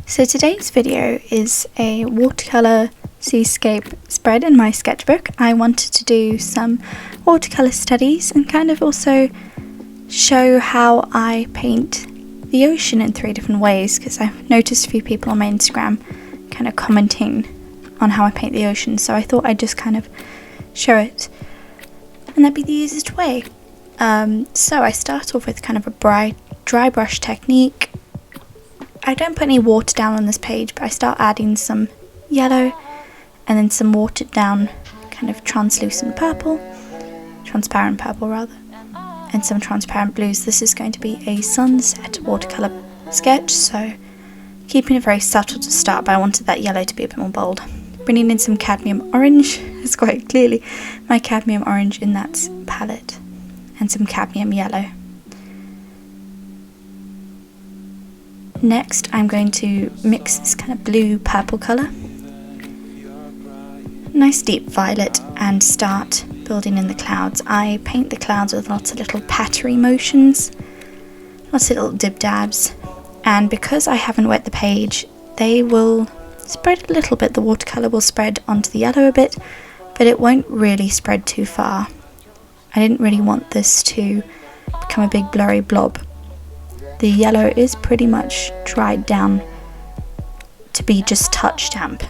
So today's video is a watercolour seascape spread in my sketchbook. I wanted to do some watercolour studies and kind of also show how I paint the ocean in 3 different ways, because I've noticed a few people on my Instagram kind of commenting on how I paint the ocean, so I thought I'd just kind of show it and that'd be the easiest way. So I start off with kind of a dry brush technique. I don't put any water down on this page, but I start adding some yellow and then some watered down kind of transparent purple rather, and some transparent blues. This is going to be a sunset watercolour sketch, so keeping it very subtle to start, but I wanted that yellow to be a bit more bold. Bringing in some cadmium orange, it's quite clearly my cadmium orange in that palette, and some cadmium yellow. Next I'm going to mix this kind of blue purple colour, nice deep violet, and start building in the clouds. I paint the clouds with lots of little pattery motions, lots of little dib dabs, and because I haven't wet the page, they will spread a little bit. The watercolour will spread onto the yellow a bit, but it won't really spread too far. I didn't really want this to become a big blurry blob. The yellow is pretty much dried down to be just touch damp.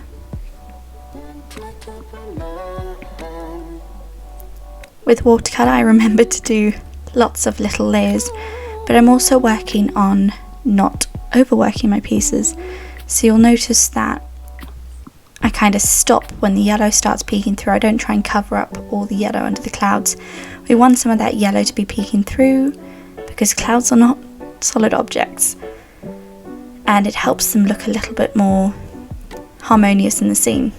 With watercolour I remember to do lots of little layers, but I'm also working on not overworking my pieces, so you'll notice that I kind of stop when the yellow starts peeking through. I don't try and cover up all the yellow under the clouds. We want some of that yellow to be peeking through because clouds are not solid objects, and it helps them look a little bit more harmonious in the scene.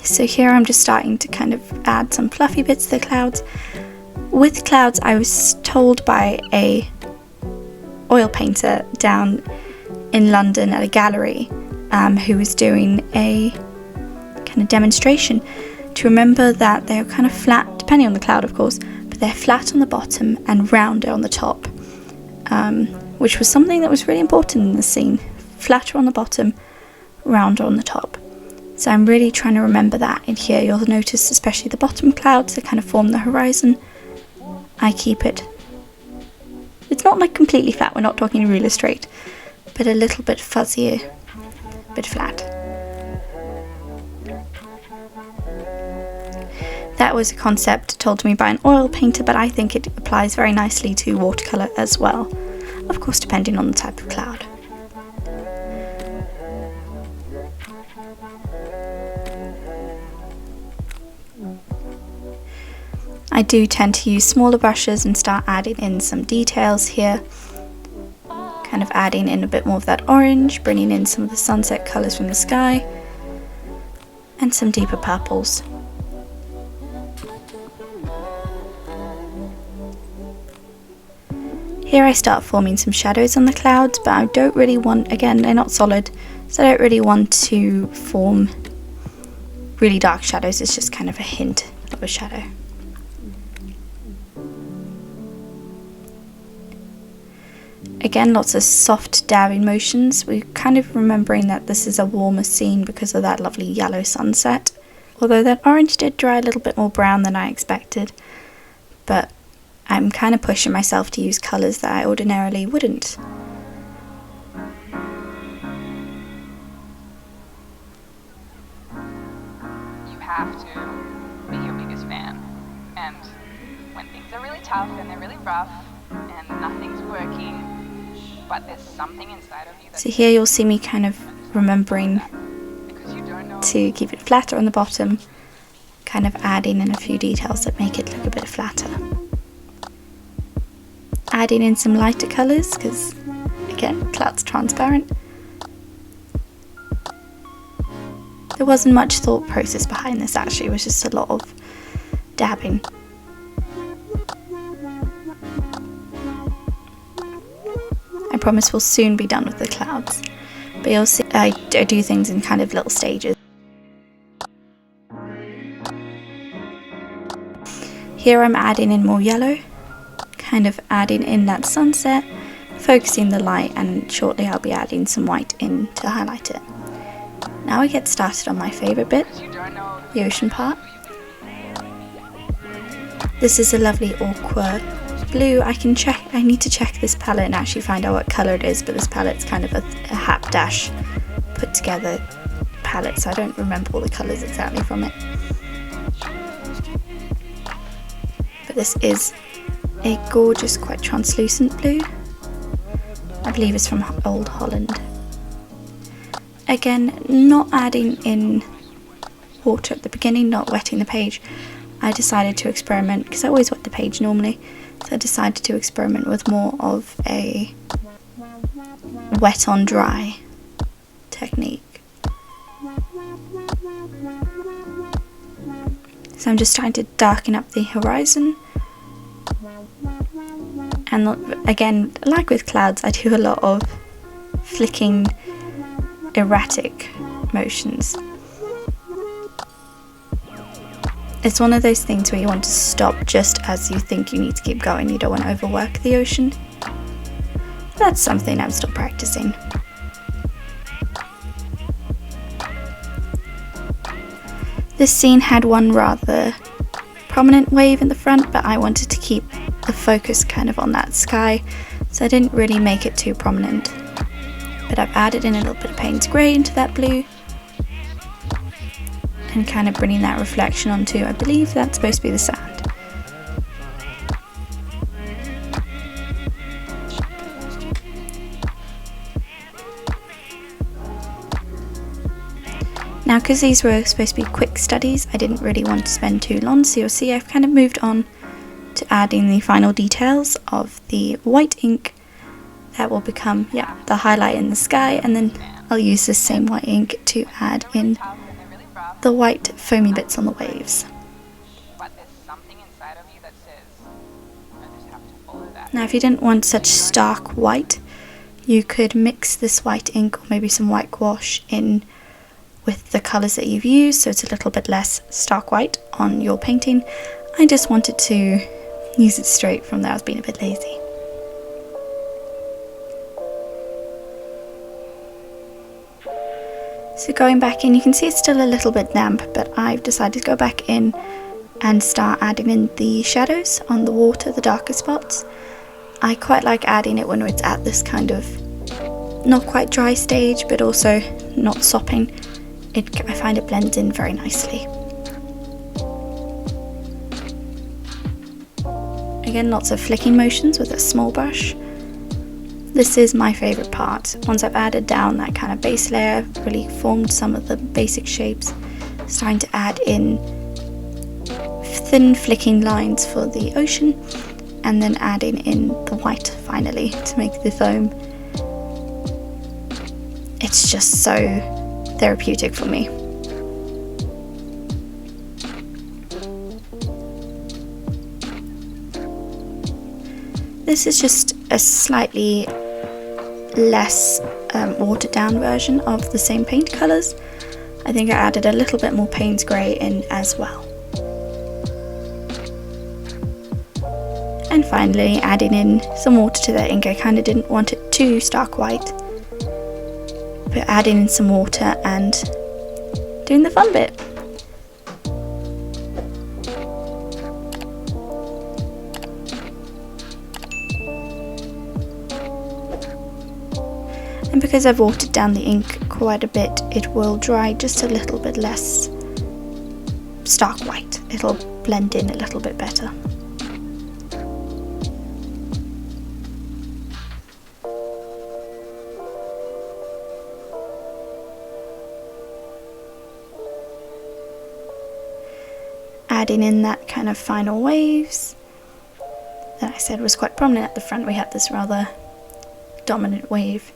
So here I'm just starting to kind of add some fluffy bits to the clouds. With clouds, I was told by a oil painter down in London at a gallery who was doing a kind of demonstration to remember that they're kind of flat, depending on the cloud of course, but they're flat on the bottom and rounder on the top. Which was something that was really important in the scene. Flatter on the bottom, rounder on the top. So I'm really trying to remember that in here. You'll notice especially the bottom clouds that kind of form the horizon. I keep it. It's not like completely flat, we're not talking really straight, but a little bit fuzzier, a bit flat. That was a concept told to me by an oil painter, but I think it applies very nicely to watercolour as well, of course depending on the type of cloud. I do tend to use smaller brushes and start adding in some details here, kind of adding in a bit more of that orange, bringing in some of the sunset colours from the sky, and some deeper purples. Here I start forming some shadows on the clouds, but I don't really want, again they're not solid, so I don't really want to form really dark shadows. It's just kind of a hint of a shadow. Again, lots of soft dabbing motions. We're kind of remembering that this is a warmer scene because of that lovely yellow sunset, although that orange did dry a little bit more brown than I expected, but I'm kind of pushing myself to use colours that I ordinarily wouldn't. You have to be your biggest fan, and when things are really tough and they're really rough and nothing's working, but there's something inside of you that... So here you'll see me kind of remembering to keep it flatter on the bottom, kind of adding in a few details that make it look a bit flatter. Adding in some lighter colours because, again, cloud's transparent. There wasn't much thought process behind this actually, it was just a lot of dabbing. I promise we'll soon be done with the clouds, but you'll see I do things in kind of little stages. Here I'm adding in more yellow, kind of adding in that sunset, focusing the light, and shortly I'll be adding some white in to highlight it. Now I get started on my favourite bit, the ocean part. This is a lovely aqua blue. I need to check this palette and actually find out what colour it is, but this palette's kind of a hapdash put together palette, so I don't remember all the colours exactly from it. But this is a gorgeous, quite translucent blue. I believe it's from Old Holland. Again, not adding in water at the beginning, not wetting the page. I decided to experiment, because I always wet the page normally, so I decided to experiment with more of a wet on dry technique. So I'm just trying to darken up the horizon. And again, like with clouds, I do a lot of flicking erratic motions. It's one of those things where you want to stop just as you think you need to keep going. You don't want to overwork the ocean. That's something I'm still practicing. This scene had one rather prominent wave in the front, but I wanted to keep the focus kind of on that sky, so I didn't really make it too prominent. But I've added in a little bit of Payne's Grey into that blue, and kind of bringing that reflection onto, I believe that's supposed to be the sand. Now, because these were supposed to be quick studies, I didn't really want to spend too long, so you'll see I've kind of moved on to adding the final details of the white ink that will become, the highlight in the sky, and then I'll use this same white ink to add in the white foamy bits on the waves. Now, if you didn't want such stark white, you could mix this white ink or maybe some white gouache in with the colours that you've used, so it's a little bit less stark white on your painting. I just wanted to use it straight from there. I was being a bit lazy. So going back in, you can see it's still a little bit damp, but I've decided to go back in and start adding in the shadows on the water, the darker spots. I quite like adding it when it's at this kind of not quite dry stage, but also not sopping. I find it blends in very nicely. Again, lots of flicking motions with a small brush. This is my favourite part. Once I've added down that kind of base layer, really formed some of the basic shapes, starting to add in thin flicking lines for the ocean, and then adding in the white finally to make the foam. It's just so therapeutic for me. This is just a slightly less watered down version of the same paint colours. I think I added a little bit more Payne's Grey in as well. And finally adding in some water to the ink. I kind of didn't want it too stark white, but adding in some water and doing the fun bit. And because I've watered down the ink quite a bit, it will dry just a little bit less stark white. It'll blend in a little bit better. Adding in that kind of final waves that I said was quite prominent at the front. We had this rather dominant wave.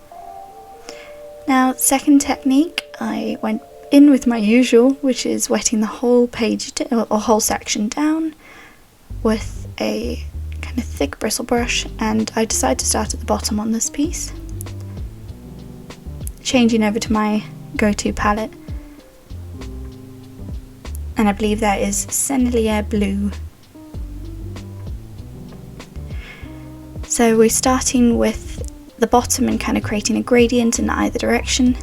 Now, second technique, I went in with my usual, which is wetting the whole page or whole section down with a kind of thick bristle brush, and I decided to start at the bottom on this piece, changing over to my go-to palette, and I believe that is Sennelier Blue. So we're starting with the bottom and kind of creating a gradient in either direction.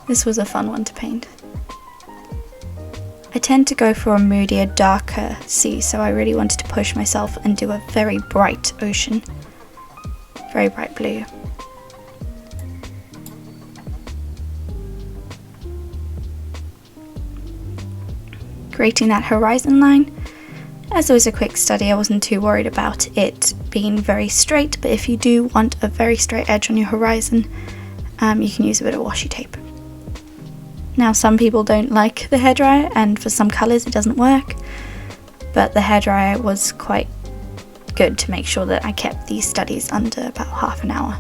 This was a fun one to paint. I tend to go for a moodier, darker sea, so I really wanted to push myself and do a very bright ocean. Very bright blue. Creating that horizon line. As it was a quick study, I wasn't too worried about it being very straight, but if you do want a very straight edge on your horizon, you can use a bit of washi tape. Now, some people don't like the hairdryer, and for some colours it doesn't work, but the hairdryer was quite good to make sure that I kept these studies under about half an hour.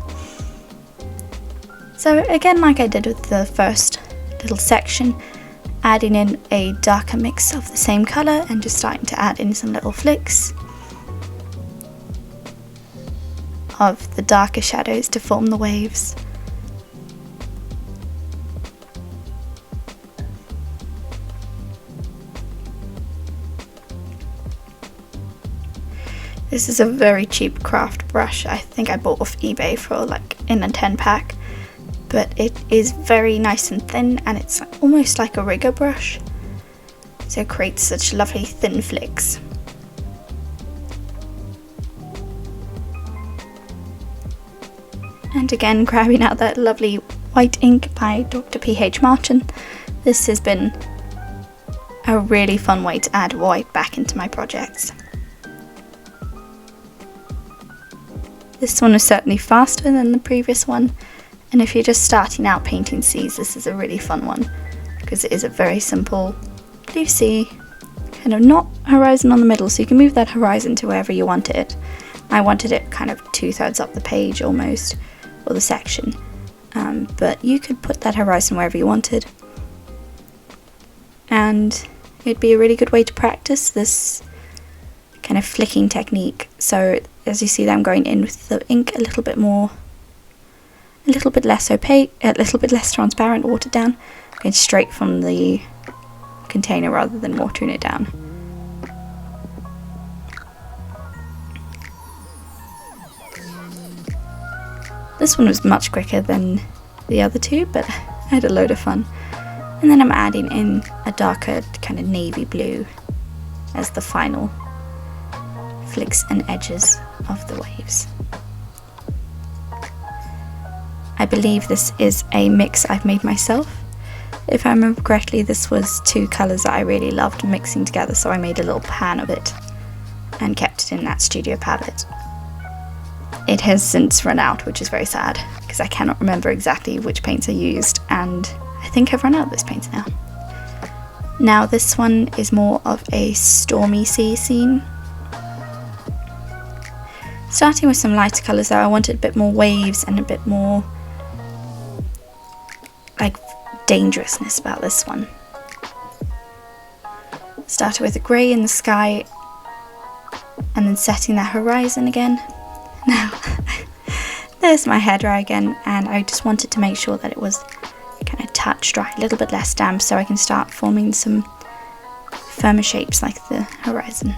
So again, like I did with the first little section, adding in a darker mix of the same colour and just starting to add in some little flicks of the darker shadows to form the waves. This is a very cheap craft brush. I think I bought off eBay for like in a 10 pack, but it is very nice and thin, and it's almost like a rigger brush, so it creates such lovely thin flicks. And again, grabbing out that lovely white ink by Dr. P.H. Martin. This has been a really fun way to add white back into my projects. This one was certainly faster than the previous one, and if you're just starting out painting seas, this is a really fun one because it is a very simple blue sea, kind of not horizon on the middle, so you can move that horizon to wherever you want it. I wanted it kind of 2/3 up the page almost, or the section, but you could put that horizon wherever you wanted, and it'd be a really good way to practice this kind of flicking technique. So as you see that I'm going in with the ink a little bit less opaque, a little bit less transparent, watered down, going straight from the container rather than watering it down. This one was much quicker than the other two, but I had a load of fun. And then I'm adding in a darker kind of navy blue as the final flicks and edges of the waves. I believe this is a mix I've made myself. If I remember correctly, this was two colours that I really loved mixing together, so I made a little pan of it and kept it in that studio palette. It has since run out, which is very sad because I cannot remember exactly which paints I used, and I think I've run out of those paints now. Now this one is more of a stormy sea scene. Starting with some lighter colours though, I wanted a bit more waves and a bit more like dangerousness about this one. Started with a grey in the sky and then setting that horizon again. Now there's my hairdryer again, and I just wanted to make sure that it was kind of touch dry, a little bit less damp, so I can start forming some firmer shapes like the horizon.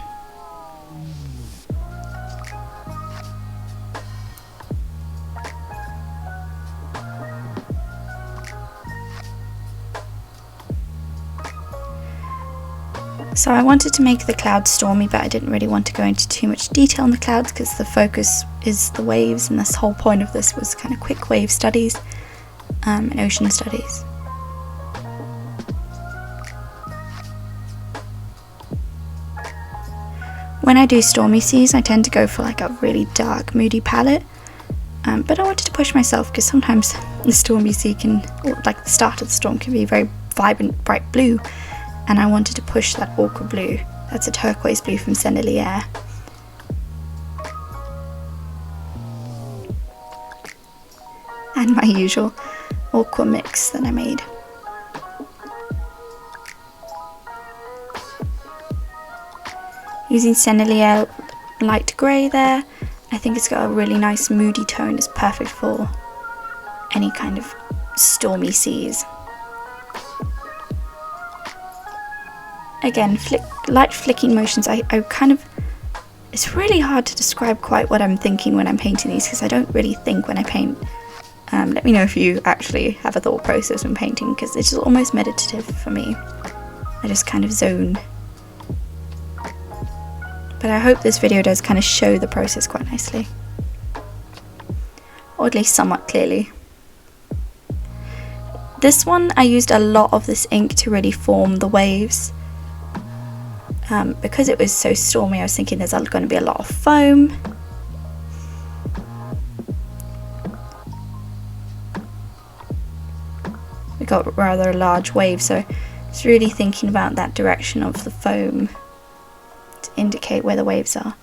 So I wanted to make the clouds stormy, but I didn't really want to go into too much detail on the clouds because the focus is the waves, and this whole point of this was kind of quick wave studies and ocean studies. When I do stormy seas, I tend to go for like a really dark, moody palette, but I wanted to push myself because sometimes the stormy sea can, or like the start of the storm, can be very vibrant, bright blue. And I wanted to push that ochre blue. That's a turquoise blue from Sennelier. And my usual ochre mix that I made. Using Sennelier light grey there. I think it's got a really nice moody tone. It's perfect for any kind of stormy seas. Again, light flicking motions. I kind of It's really hard to describe quite what I'm thinking when I'm painting these, because I don't really think when I paint. Let me know if you actually have a thought process when painting, because it's just almost meditative for me. I just kind of zone. But I hope this video does kind of show the process quite nicely. Or at least somewhat clearly. This one I used a lot of this ink to really form the waves. Because it was so stormy, I was thinking there's going to be a lot of foam. We got rather large waves, so it's really thinking about that direction of the foam to indicate where the waves are.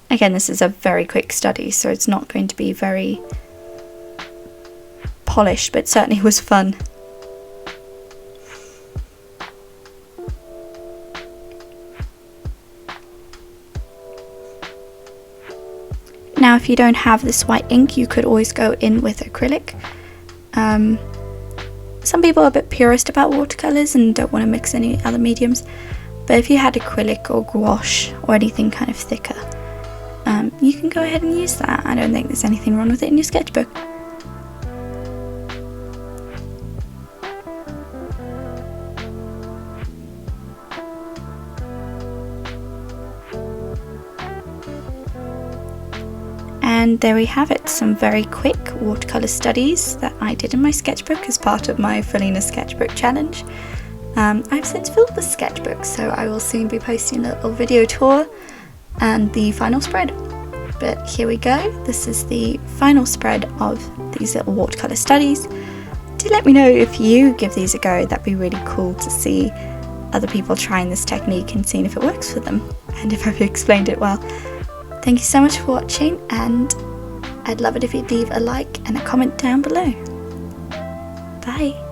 Again, this is a very quick study, so it's not going to be very polished, but certainly was fun. Now, if you don't have this white ink, you could always go in with acrylic. Some people are a bit purist about watercolours and don't want to mix any other mediums, but if you had acrylic or gouache or anything kind of thicker, you can go ahead and use that. I don't think there's anything wrong with it in your sketchbook. And there we have it, some very quick watercolour studies that I did in my sketchbook as part of my Felina sketchbook challenge. I've since filled the sketchbook, so I will soon be posting a little video tour and the final spread. But here we go, this is the final spread of these little watercolour studies. Do let me know if you give these a go, that'd be really cool to see other people trying this technique and seeing if it works for them, and if I've explained it well. Thank you so much for watching, and I'd love it if you'd leave a like and a comment down below. Bye!